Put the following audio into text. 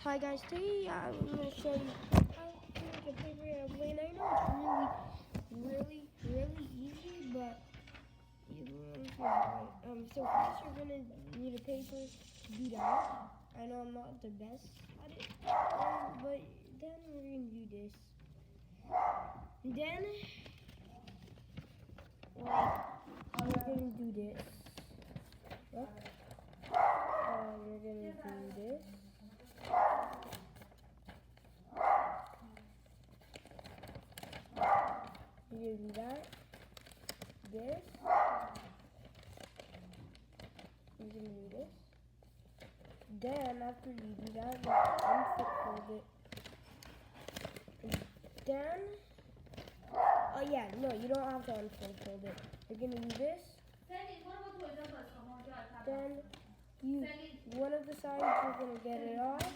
Hi guys, today I'm going to show you how to make a paper airplane. I know it's really easy, but you're going to so first you're going to need a paper to do that. I know I'm not the best at it, but then we're going to do this. And then, we're going to do this. Look. We're going to do this. You do that, this, you're gonna do this. Then after you do that, unfold it. Then, oh yeah, no, you don't have to unfold it. You're gonna do this. Then one of the sides, you're gonna get it off.